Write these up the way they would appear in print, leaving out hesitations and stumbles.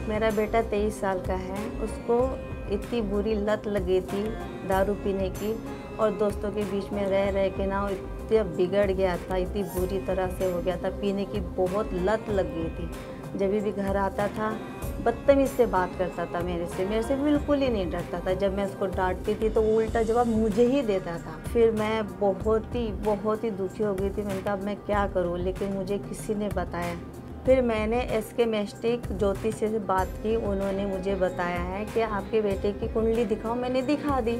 मेरा बेटा 23 साल का है। उसको इतनी बुरी लत लगी थी दारू पीने की, और दोस्तों के बीच में रह रह के ना इतना बिगड़ गया था, इतनी बुरी तरह से हो गया था। पीने की बहुत लत लग गई थी। जब भी घर आता था बदतमीज़ से बात करता था मेरे से बिल्कुल ही नहीं डरता था। जब मैं उसको डांटती थी तो वो उल्टा जवाब मुझे ही देता था। फिर मैं बहुत ही दुखी हो गई थी। मैंने कहा अब मैं क्या करूँ, लेकिन मुझे किसी ने बताया। फिर मैंने एसके मैस्टिक ज्योतिष से बात की। उन्होंने मुझे बताया है कि आपके बेटे की कुंडली दिखाओ। मैंने दिखा दी।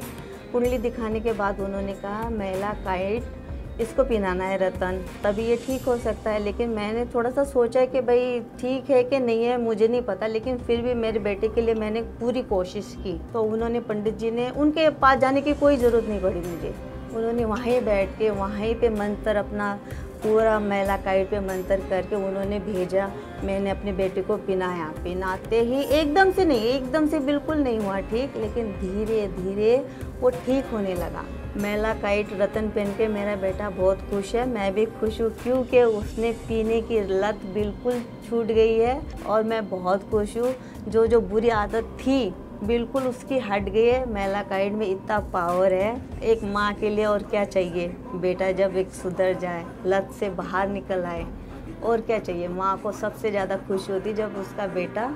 कुंडली दिखाने के बाद उन्होंने कहा मैला काइट इसको पिलाना है रतन, तभी ये ठीक हो सकता है। लेकिन मैंने थोड़ा सा सोचा कि भाई ठीक है कि नहीं है मुझे नहीं पता, लेकिन फिर भी मेरे बेटे के लिए मैंने पूरी कोशिश की। तो उन्होंने पंडित जी ने, उनके पास जाने की कोई ज़रूरत नहीं पड़ी मुझे। उन्होंने वहीं बैठ के वहीं पे मंत्र अपना पूरा मैला काइट पे मंत्र करके उन्होंने भेजा। मैंने अपने बेटे को पिनाते ही एकदम से बिल्कुल नहीं हुआ ठीक, लेकिन धीरे धीरे वो ठीक होने लगा। मैला काइट रतन पहन के मेरा बेटा बहुत खुश है। मैं भी खुश हूँ क्योंकि उसने पीने की लत बिल्कुल छूट गई है, और मैं बहुत खुश हूँ। जो बुरी आदत थी बिल्कुल उसकी हट गई है। मैला काइट में इतना पावर है। एक माँ के लिए और क्या चाहिए, बेटा जब एक सुधर जाए, लत से बाहर निकल आए, और क्या चाहिए। माँ को सबसे ज़्यादा खुशी होती जब उसका बेटा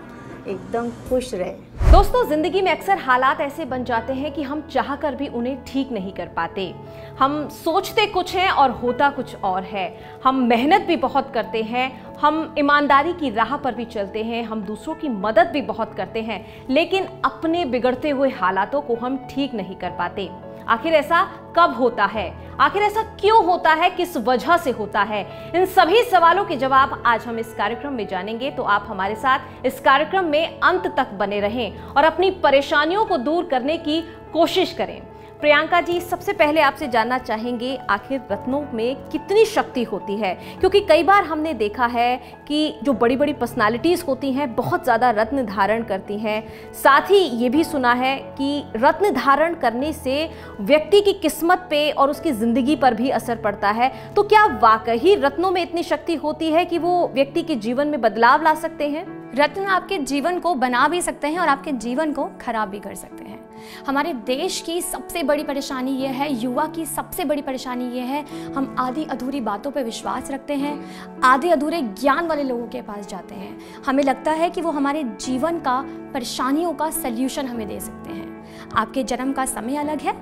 एकदम खुश रहे। दोस्तों, जिंदगी में अक्सर हालात ऐसे बन जाते हैं कि हम चाहकर भी उन्हें ठीक नहीं कर पाते। हम सोचते कुछ हैं और होता कुछ और है। हम मेहनत भी बहुत करते हैं, हम ईमानदारी की राह पर भी चलते हैं, हम दूसरों की मदद भी बहुत करते हैं, लेकिन अपने बिगड़ते हुए हालातों को हम ठीक नहीं कर पाते। आखिर ऐसा कब होता है? आखिर ऐसा क्यों होता है? किस वजह से होता है? इन सभी सवालों के जवाब आज हम इस कार्यक्रम में जानेंगे। तो आप हमारे साथ इस कार्यक्रम में अंत तक बने रहें और अपनी परेशानियों को दूर करने की कोशिश करें। प्रियंका जी, सबसे पहले आपसे जानना चाहेंगे आखिर रत्नों में कितनी शक्ति होती है? क्योंकि कई बार हमने देखा है कि जो बड़ी बड़ी पर्सनालिटीज़ होती हैं बहुत ज़्यादा रत्न धारण करती हैं। साथ ही ये भी सुना है कि रत्न धारण करने से व्यक्ति की किस्मत पे और उसकी ज़िंदगी पर भी असर पड़ता है। तो क्या वाकई रत्नों में इतनी शक्ति होती है कि वो व्यक्ति के जीवन में बदलाव ला सकते हैं? रत्न आपके जीवन को बना भी सकते हैं और आपके जीवन को खराब भी कर सकते हैं। हमारे देश की सबसे बड़ी परेशानी ये है, युवा की सबसे बड़ी परेशानी ये है, हम आधी अधूरी बातों पे विश्वास रखते हैं, आधे अधूरे ज्ञान वाले लोगों के पास जाते हैं। हमें लगता है कि वो हमारे जीवन का परेशानियों का सल्यूशन हमें दे सकते हैं। आपके जन्म का समय अलग है,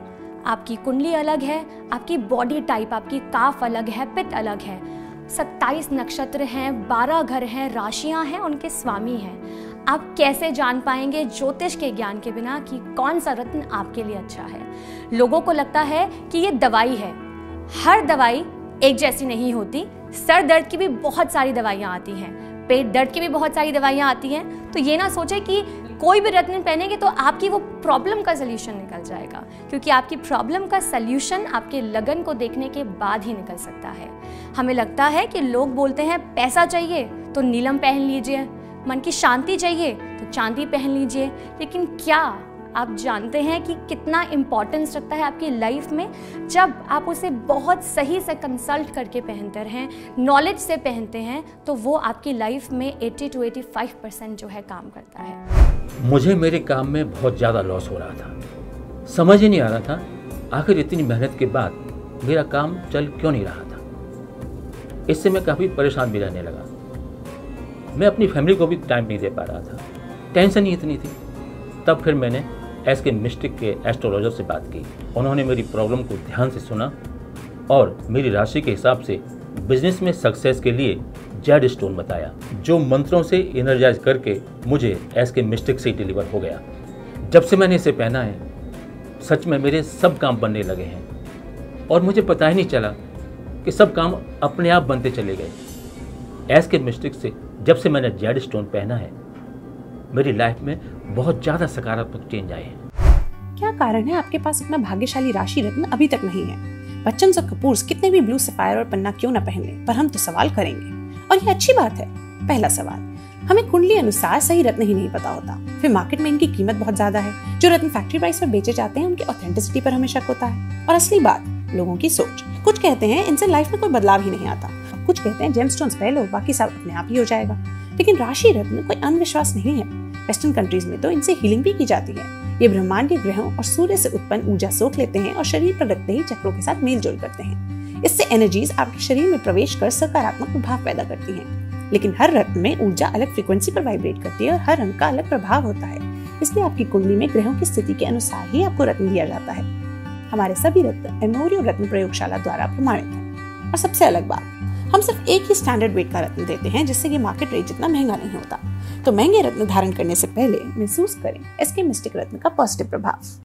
आपकी कुंडली अलग है, आपकी बॉडी टाइप, आपकी काफ अलग है, पित्त अलग है, 27 नक्षत्र हैं, 12 घर हैं, राशियां हैं, उनके स्वामी हैं। आप कैसे जान पाएंगे ज्योतिष के ज्ञान के बिना कि कौन सा रत्न आपके लिए अच्छा है? लोगों को लगता है कि ये दवाई है। हर दवाई एक जैसी नहीं होती। सर दर्द की भी बहुत सारी दवाइयाँ आती हैं, पेट दर्द की भी बहुत सारी दवाइयाँ आती हैं। तो ये ना सोचे कि कोई भी रत्न पहनेंगे तो आपकी वो प्रॉब्लम का सल्यूशन निकल जाएगा, क्योंकि आपकी प्रॉब्लम का सल्यूशन आपके लगन को देखने के बाद ही निकल सकता है। हमें लगता है कि लोग बोलते हैं पैसा चाहिए तो नीलम पहन लीजिए, मन की शांति चाहिए तो चांदी पहन लीजिए, लेकिन क्या आप जानते हैं कि कितना इम्पोर्टेंस रखता है आपकी लाइफ में जब आप उसे बहुत सही से कंसल्ट करके पहनते हैं, नॉलेज से पहनते हैं, तो वो आपकी लाइफ में 80 to 85% जो है काम करता है। मुझे मेरे काम में बहुत ज़्यादा लॉस हो रहा था। समझ ही नहीं आ रहा था आखिर इतनी मेहनत के बाद मेरा काम चल क्यों नहीं रहा था। इससे मैं काफ़ी परेशान भी रहने लगा। मैं अपनी फैमिली को भी टाइम नहीं दे पा रहा था, टेंशन ही इतनी थी। तब फिर मैंने एसके मिस्टिक के एस्ट्रोलॉजर से बात की। उन्होंने मेरी प्रॉब्लम को ध्यान से सुना और मेरी राशि के हिसाब से बिजनेस में सक्सेस के लिए जेड स्टोन बताया, जो मंत्रों से एनर्जाइज करके मुझे एसके मिस्टिक से डिलीवर हो गया। जब से मैंने इसे पहना है सच में मेरे सब काम बनने लगे हैं और मुझे पता ही नहीं चला कि सब काम अपने आप बनते चले गए। एसके मिस्टिक से जब से मैंने जेड स्टोन पहना है मेरी लाइफ में बहुत ज़्यादा सकारात्मक चेंज आए हैं। क्या कारण है आपके पास इतना भाग्यशाली राशि रत्न अभी तक नहीं है? बच्चन और कपूर कितने भी ब्लू सफायर और पन्ना क्यों न पहन लें, पर हम तो सवाल करेंगे और ये अच्छी बात है। पहला सवाल, हमें कुंडली अनुसार सही रत्न ही नहीं पता होता। फिर मार्केट में इनकी कीमत बहुत ज्यादा है। जो रत्न फैक्ट्री प्राइस पर बेचे जाते हैं उनकी ऑथेंटिसिटी पर हमें शक होता है। और असली बात, लोगों की सोच। कुछ कहते हैं इनसे लाइफ में कोई बदलाव ही नहीं आता, कुछ कहते हैं जेमस्टोन्स पहन लो बाकी सब अपने आप ही हो जाएगा। लेकिन राशि रत्न कोई अंधविश्वास नहीं है, वेस्टर्न कंट्रीज में तो इनसे हीलिंग भी की जाती है। ये ब्रह्मांडीय ग्रहों और सूर्य से उत्पन्न ऊर्जा सोख लेते हैं और शरीर पर रखते ही चक्रों के साथ मेल जोल करते हैं। इससे एनर्जीज आपके शरीर में प्रवेश कर सकारात्मक प्रभाव पैदा करती हैं। लेकिन हर रत्न में ऊर्जा अलग फ्रीक्वेंसी पर वाइब्रेट करती है और हर रंग का अलग प्रभाव होता है। इसलिए आपकी कुंडली में ग्रहों की स्थिति के अनुसार ही आपको रत्न दिया जाता है। हमारे सभी रत्न एमोरियो रत्न प्रयोगशाला द्वारा प्रमाणित हैं। और सबसे अलग बात, हम सिर्फ एक ही स्टैंडर्ड वेट का रत्न देते हैं, जिससे कि मार्केट रेट जितना महंगा नहीं होता। तो महंगे रत्न धारण करने से पहले महसूस करें एसके मिस्टिक रत्न का पॉजिटिव प्रभाव।